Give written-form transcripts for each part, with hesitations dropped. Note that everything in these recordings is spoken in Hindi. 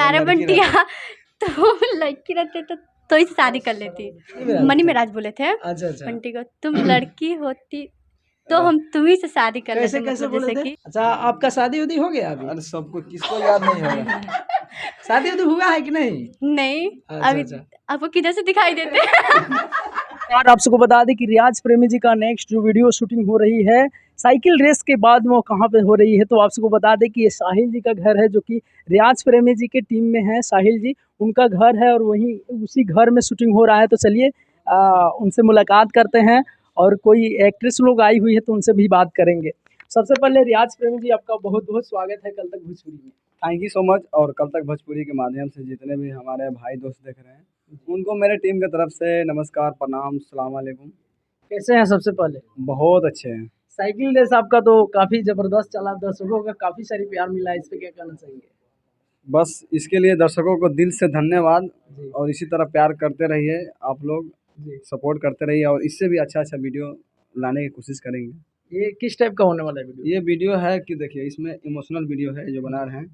प्यारे लड़की बंटिया तो लड़की रहते तो ही शादी कर लेती। मनी मेराज बोले थे अच्छा अच्छा, बंटी को, तुम लड़की होती तो हम तुम्ही से शादी कर कैसे लेते। कैसे मतलब बोले जैसे थे? कि अच्छा, आपका शादी उदी हो गया अभी? अरे सबको किसको याद नहीं होगा। शादी उदी हुआ है कि नहीं? नहीं, अच्छा, अभी अच्छा। आपको किधर से दिखाई देते और आप सबको बता दें कि रियाज प्रेमी जी का नेक्स्ट जो वीडियो शूटिंग हो रही है साइकिल रेस के बाद में, वो कहाँ पे हो रही है, तो आप सबको बता दें कि ये साहिल जी का घर है, जो कि रियाज प्रेमी जी के टीम में है। साहिल जी उनका घर है और वहीं उसी घर में शूटिंग हो रहा है। तो चलिए उनसे मुलाकात करते हैं, और कोई एक्ट्रेस लोग आई हुई है तो उनसे भी बात करेंगे। सबसे पहले रियाज प्रेमी जी, आपका बहुत बहुत स्वागत है कल तक भोजपुरी में। Thank you so much. और कल तक भोजपुरी के माध्यम से जितने भी हमारे भाई दोस्त देख रहे हैं, उनको मेरे टीम की तरफ से नमस्कार, प्रणाम, सलाम वालेकुम। कैसे हैं? सबसे पहले बहुत अच्छे हैं। साइकिल रेस आपका तो काफ़ी ज़बरदस्त चला, दर्शकों का काफ़ी सारी प्यार मिला, इस पर क्या कहना चाहेंगे? बस इसके लिए दर्शकों को दिल से धन्यवाद, जी और इसी तरह प्यार करते रहिए, आप लोग जी। सपोर्ट करते रहिए, और इससे भी अच्छा अच्छा वीडियो लाने की कोशिश करेंगे। ये किस टाइप का होने वाला है वीडियो? ये वीडियो है कि देखिए, इसमें इमोशनल वीडियो है जो बना रहे हैं,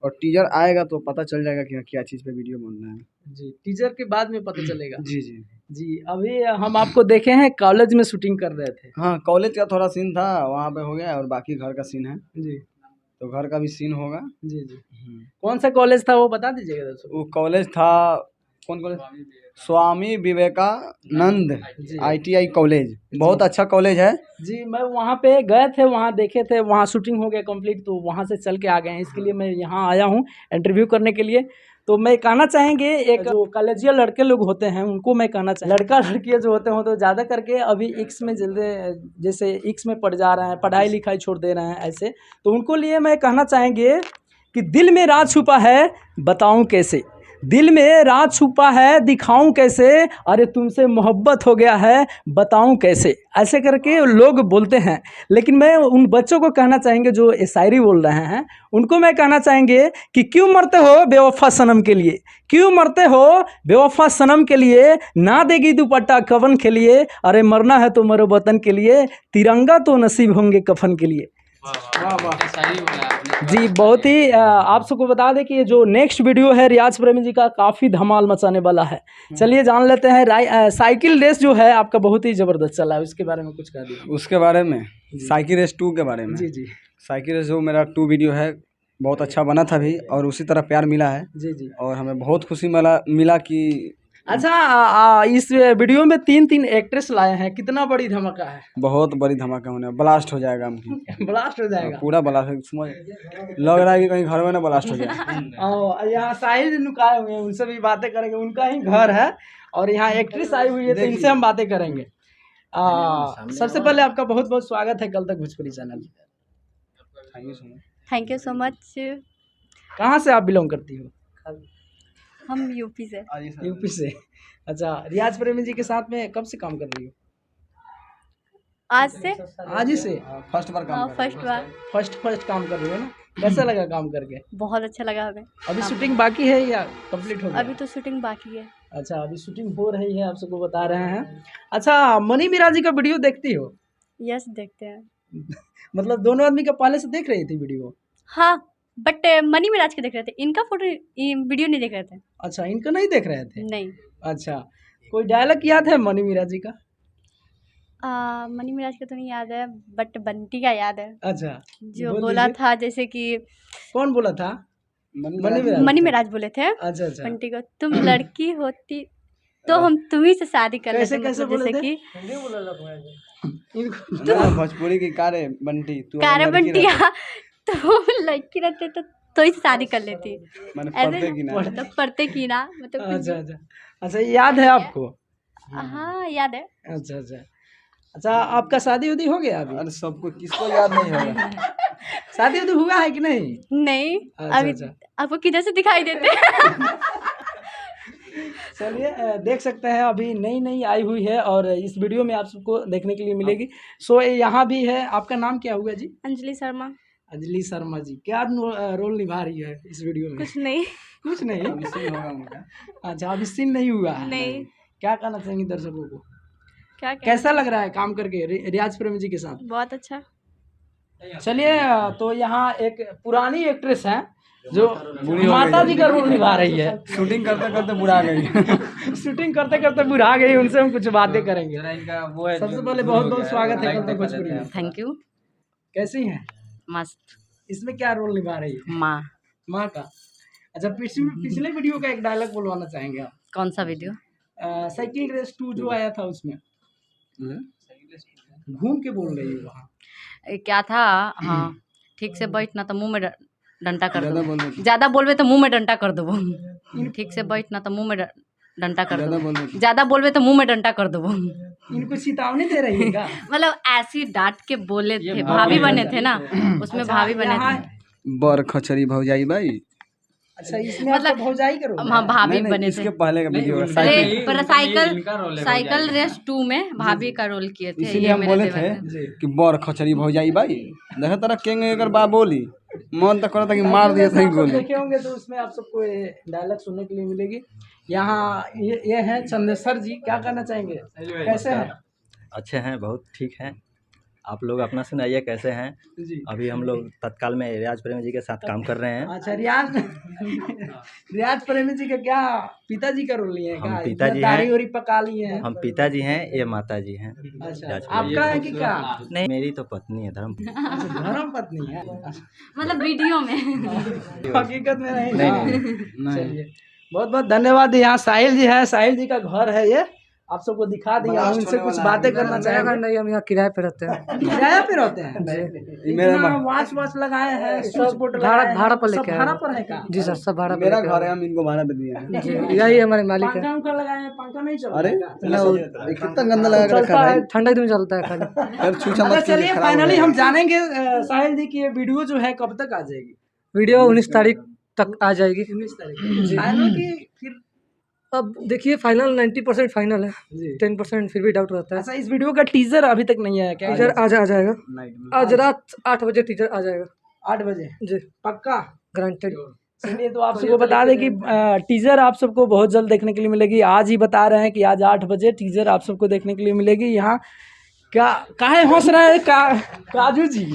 और टीजर आएगा तो पता चल जाएगा कि क्या चीज़ पे वीडियो बनना है। जी, टीजर के बाद में पता चलेगा। जी जी। जी, अभी हम आपको देखे हैं कॉलेज में शूटिंग कर रहे थे। हाँ, कॉलेज का थोड़ा सीन था, वहाँ पे हो गया, और बाकी घर का सीन है, जी तो घर का भी सीन होगा। जी जी। कौन सा कॉलेज था वो बता दीजिएगा दर्शकों वो कॉलेज था, कौन college? Swami Vivekananda ji. ITI college, बहुत अच्छा कॉलेज है। जी, मैं वहाँ पे गए थे, वहाँ देखे थे, वहाँ शूटिंग हो गया कंप्लीट, तो वहाँ से चल के आ गए हैं। इसके लिए मैं यहाँ आया हूँ इंटरव्यू करने के लिए। तो मैं कहना चाहेंगे, एक जो कॉलेजिया लड़के लोग होते हैं उनको मैं कहना चाहेंगे, लड़का लड़कियाँ जो होते हैं तो ज़्यादा करके अभी इक्स में जल्दी, जैसे इक्स में पड़ जा रहे हैं, पढ़ाई लिखाई छोड़ दे रहे हैं ऐसे, तो उनको लिए मैं कहना चाहेंगे कि दिल में राज छुपा है बताऊं कैसे, दिल में राज छुपा है दिखाऊं कैसे, अरे तुमसे मोहब्बत हो गया है बताऊं कैसे, ऐसे करके लोग बोलते हैं। लेकिन मैं उन बच्चों को कहना चाहेंगे जो ये शायरी बोल रहे हैं, उनको मैं कहना चाहेंगे कि क्यों मरते हो बेवफा सनम के लिए, क्यों मरते हो बेवफा सनम के लिए, ना देगी दुपट्टा कफन के लिए, अरे मरना है तो मरो वतन के लिए, तिरंगा तो नसीब होंगे कफन के लिए। वाह वाह। जी, बहुत ही आप सबको बता दें कि ये जो नेक्स्ट वीडियो है रियाज प्रेमी जी का, काफ़ी धमाल मचाने वाला है। चलिए जान लेते हैं। साइकिल रेस जो है आपका बहुत ही ज़बरदस्त चला है, उसके बारे में कुछ कह दीजिए। उसके बारे में, साइकिल रेस 2 के बारे में। जी जी साइकिल रेस जो मेरा 2 वीडियो है, बहुत अच्छा बना था भी, और उसी तरह प्यार मिला है, जी जी। और हमें बहुत खुशी मिला कि अच्छा, इस वीडियो में 3 एक्ट्रेस लाए हैं, कितना बड़ी धमाका है। बहुत बड़ी धमाका होने, ब्लास्ट हो जाएगा हमकी। ब्लास्ट हो जाएगा पूरा ब्लास्ट, समझ लग रहा है कि कहीं घर में ना ब्लास्ट हो जाए। और यहाँ साहिल नुकाए हुए हैं, उनसे भी बातें करेंगे, उनका ही घर है, और यहाँ एक्ट्रेस आई हुई है तो इनसे हम बातें करेंगे। सबसे पहले आपका बहुत बहुत स्वागत है कल तक Bhojpuri channel. Thank you so much. कहाँ से आप बिलोंग करती हो? हम यूपी से। यूपी से। अच्छा, रियाज प्रेमी जी के साथ में कब से काम कर रही हो? आज से। आज ही से? फर्स्ट बार काम कर रहे फर्स्ट बार। फर्स्ट काम कर रही हो ना? कैसा लगा काम करके? बहुत अच्छा लगा हमें। अभी शूटिंग बाकी है या कंप्लीट हो गया? अभी तो शूटिंग बाकी है। अच्छा, अभी शूटिंग हो रही है, आप सबको बता रहे हैं। अच्छा, मनी मीरा जी का वीडियो देखती हो? यस, देखते हैं। मतलब दोनों आदमी का पहले से देख रही थी वीडियो? हाँ, बट मनी मिराज के देख रहे थे, इनका फोटो वीडियो नहीं देख रहे थे। अच्छा, इनका नहीं देख रहे थे? नहीं। अच्छा, कोई डायलॉग याद है मनी मीरा जी का? मनी मिराज का तो नहीं याद है, बट बंटी का याद है। अच्छा, जो बोल बोला दीजिए। था, जैसे कि कौन बोला था? हैं। मनी मिराज बोले थे अच्छा अच्छा। बंटी को, तुम लड़की होती तो हम तुम्ही से शादी कर कैसे लेते। कैसे मतलब बोले जैसे थे? कि इनको भोजपुरी की कारे बंटी, तू कारे अगर लड़की बंटिया तो लड़की रहते तो ही शादी कर लेती। मैंने ऐसे पढ़ते की ना। मतलब पढ़ते की ना, मतलब कुछ अच्छा भी। अच्छा अच्छा, याद है आपको? हाँ, याद है। अच्छा अच्छा अच्छा, आपका शादी उदी हो गया अभी? अरे सबको किसको याद नहीं होगा। शादी उदी हुआ है कि नहीं? नहीं, अच्छा अभी अच्छा। आपको किधर से दिखाई देते चलिए, देख सकते हैं अभी नई नई आई हुई है, और इस वीडियो में आप सबको देखने के लिए मिलेगी। सो यहाँ भी है। आपका नाम क्या हुआ जी? अंजलि शर्मा। अंजलि शर्मा जी, क्या रोल निभा रही है इस वीडियो में? कुछ नहीं। कुछ नहीं? अभी सीन होगा उनका। अच्छा, अभी सीन नहीं हुआ है? नहीं। क्या कहना चाहेंगे दर्शकों को? क्या कैसा लग रहा है काम करके रियाज प्रेमी जी के साथ? बहुत अच्छा। चलिए, तो यहाँ एक पुरानी एक्ट्रेस हैं जो बूढ़ी हो माता गई जी का रोल निभा रही है। शूटिंग करते करते बुरा गई। शूटिंग करते करते बुढ़ा गई, उनसे हम कुछ बातें करेंगे। इनका वो है सबसे पहले बहुत बहुत स्वागत है कल तक भोजपुरी में। Thank you. कैसी हैं? मस्त। इसमें क्या रोल निभा रही है? माँ। माँ का। अच्छा, पिछले वीडियो का एक डायलॉग बोलवाना चाहेंगे आप? कौन सा वीडियो? साइकिल रेस 2 जो आया था उसमें घूम के बोल रही है वहाँ। क्या था? हाँ, ठीक से बैठ ना तो मुंह में डंडा कर ज़्यादा दो। बोल रहे थे। ज्यादा बोलबे तो मुंह में डंडा कर दो। ठीक से बैठ ना तो मुंह में डंडा कर ज़्यादा बोल दो। रहे थे। ज्यादा बोलबे तो मुंह में डंडा कर दो। इनको चेतावनी दे रही है क्या? मतलब ऐसी डांट के बोले थे, भाभी बने थे ना, उसमें अच्छा, भाभी बने यहाँ- थे। बर खचरी भौजाई भाई। अच्छा, इसमें मतलब भौजाई करो। हाँ, भाभी नहीं, नहीं, बने थे। इसके पहले का वीडियो है पर साइकिल रेस 2 में भाभी का रोल किए थे। इसीलिए ये हम मेरे बोले देवर थे कि बर खचरी भौजाई भाई। देखा तारा केंगे अगर बा बोली मन तक करता कि मार दिया था आप सब गोली। देखे होंगे तो उसमें आप सबको डायलॉग सुनने के लिए मिलेगी। यहाँ ये हैं चंदेश्वर जी, क्या कहना चाहेंगे? कैसे हैं? अच्छे हैं, बहुत ठीक हैं। आप लोग अपना सुनाइए कैसे हैं? जी। अभी हम लोग तत्काल में रियाज प्रेमी जी के साथ काम कर रहे हैं। अच्छा, रियाज प्रेमी जी का क्या पिताजी का रोल लिए हैं? हम क्या पिताजी दाढ़ी हैं। वाड़ी पका लिए हैं? हम पिताजी हैं, ये माता जी हैं। अच्छा, रियाज आपका है कि क्या? नहीं, मेरी तो पत्नी है धर्म। अच्छा, धर्म पत्नी है। मतलब वीडियो में। हकीकत में नहीं। नहीं, हाँ। नहीं, चलिए, बहुत बहुत धन्यवाद। यहाँ साहिल जी है, साहिल जी का घर है ये, आप सबको दिखा दिया। हम इनसे कुछ बातें करना चाहेंगे। नहीं, हम यहाँ किराए पे रहते हैं। किराया पे रहते हैं? मेरा इतना वाच लगाए हैं, स्विच बोर्ड लगाए हैं, भाड़ा पर सब लेके आए भाड़ा हैं। पर है का? जी सर, सब भाड़ा पे मेरा लेके घर है, हम इनको भाड़ा पे दिए हैं। आए। यही हमारे मालिक है। पंखा उनका लगाए हैं, पंखा नहीं चल अरे रहा है का? ये कितना गंदा लगा के रखा चलता है है, भाई। ठंडा दिन में चलता है खाली। यार छूछा अच्छा, मत कीजिए, चलिए खराब हो फाइनली जाएगा। हम जानेंगे साहिल जी की ये वीडियो जो है कब तक आ जाएगी? वीडियो 19 तारीख तक आ जाएगी। 19 तारीख फाइनल की फिर? अब देखिए, फाइनल 90% फाइनल है, जी। 10% फिर भी डाउट रहता है। अच्छा, इस वीडियो का टीजर अभी तक नहीं आया क्या? टीजर आज आ जाएगा, नाइट में। आज रात 8 बजे टीजर आ जाएगा 8 बजे जी, पक्का? गारंटेड। चलिए, तो आप सबको बता दें कि टीजर आप सबको बहुत जल्द देखने के लिए मिलेगी। आज ही बता रहे हैं कि आज 8 बजे टीजर आप सबको देखने के लिए मिलेगी। यहाँ क्या काहे हंस रहे हैं काजू जी?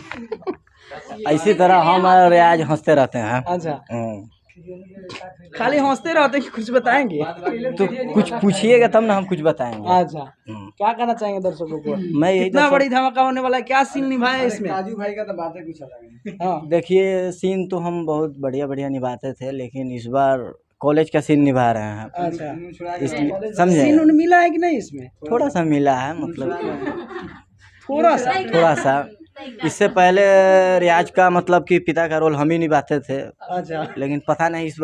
इसी तरह हम रियाज हंसते रहते हैं। अच्छा, खाली हंसते रहते कि कुछ बताएंगे? तो कुछ पूछिएगा तब ना हम कुछ बताएंगे। अच्छा, क्या कहना चाहेंगे दर्शकों को? मैं यही कितना बड़ी धमाका होने वाला है, क्या सीन निभाया है इसमें? काजू भाई का तो बात है कुछ अलग है। हाँ, देखिए, सीन तो हम बहुत बढ़िया बढ़िया निभाते थे, लेकिन इस बार कॉलेज का सीन निभा रहे हैं। अच्छा, इसलिए समझे, सीन उन मिला है कि नहीं इसमें? थोड़ा सा मिला है, मतलब थोड़ा सा। इससे पहले रियाज का मतलब कि पिता का रोल हम ही निभाते थे, अच्छा, लेकिन पता नहीं इस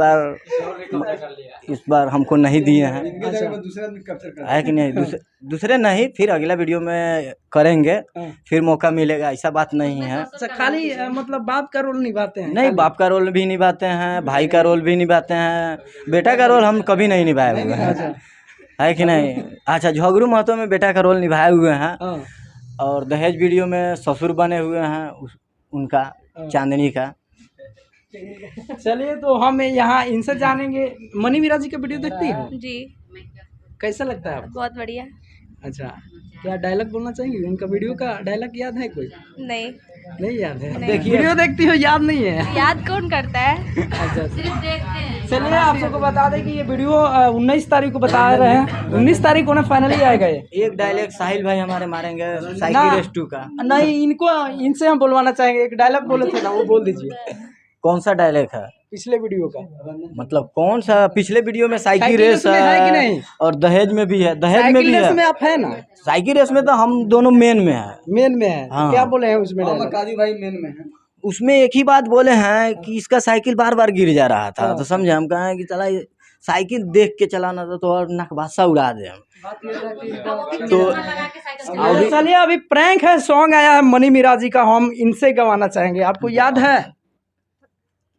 बार हमको नहीं दिए हैं, इनके जगह पे दूसरे आदमी कैप्चर कर है कि नहीं? दूसरे नहीं, फिर अगला वीडियो में करेंगे, फिर मौका मिलेगा, ऐसा बात नहीं है। अच्छा, खाली मतलब बाप का रोल निभाते हैं? नहीं, बाप का रोल भी निभाते हैं, भाई का रोल भी निभाते हैं, बेटा का रोल हम कभी नहीं निभाए हुए हैं, है कि नहीं? अच्छा, झगड़ू महतो में बेटा का रोल निभाए हुए हैं, हाँ। और दहेज वीडियो में ससुर बने हुए हैं उनका, चांदनी का। चलिए, तो हम यहाँ इनसे जानेंगे। मनी मीरा जी का वीडियो देखती हो? जी, कैसा लगता है आपको? बहुत बढ़िया। अच्छा, क्या डायलॉग बोलना चाहेंगे? उनका वीडियो का डायलॉग याद है कोई? नहीं, नहीं याद है? देखिए, वीडियो देखती हो, याद नहीं है? याद कौन करता है? अच्छा, सिर्फ देखते हैं। चलिए, आप सबको बता दें कि ये वीडियो 19 तारीख को बता रहे हैं। 19 तारीख को ना फाइनली आएगा ये। एक डायलॉग साहिल भाई हमारे मारेंगे ना। साइकिल रेस 2 का। नहीं, इनसे हम बोलवाना चाहेंगे। एक डायलॉग बोले थे ना, वो बोल दीजिए। कौन सा डायलॉग है? पिछले वीडियो का मतलब कौन सा? पिछले वीडियो में साइकिल रेस में है कि नहीं? और दहेज में भी है, दहेज में भी साइकिल रेस है। में आप है ना? साइकिल रेस में तो हम दोनों मेन में है। मेन में है। हाँ। क्या बोले हैं उसमें dialogue? काजू भाई मेन में है। उसमें एक ही बात बोले हैं कि इसका साइकिल बार बार गिर जा रहा था, तो समझे, हम कहा कि चला साइकिल देख के चलाना था तो और नकबासा उड़ा दे हम। तो चलिए, अभी प्रैंक है, सॉन्ग आया है मनी मीरा जी का, हम इनसे गवाना चाहेंगे। आपको याद है?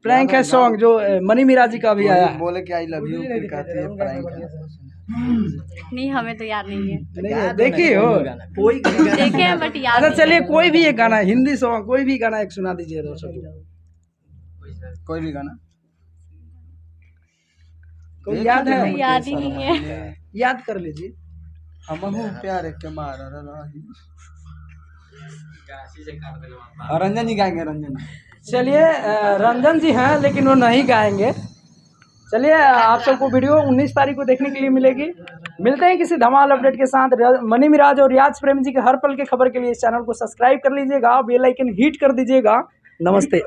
प्रैंक है सॉन्ग जो मनी मीरा जी का भी आया है। बोले कि आई लव यू फिर कहती है प्रैंक है। नहीं, हमें तो याद नहीं है। नहीं है, देखिए हो कोई देखे हैं बट याद अच्छा, चलिए, कोई भी एक गाना, हिंदी सॉन्ग कोई भी गाना एक सुना दीजिए दर्शकों को। कोई भी गाना कोई याद है? नहीं। याद ही नहीं है। याद कर लीजिए। हमहू प्यार के मार रही। और रंजन जी गाएंगे, रंजन जी। चलिए रंजन जी हैं लेकिन वो नहीं गाएंगे। चलिए आप सबको वीडियो 19 तारीख को देखने के लिए मिलेगी। मिलते हैं किसी धमाल अपडेट के साथ। मनी मिराज और रियाज प्रेम जी के हर पल के खबर के लिए इस चैनल को सब्सक्राइब कर लीजिएगा, बेल आइकन हिट कर दीजिएगा। नमस्ते।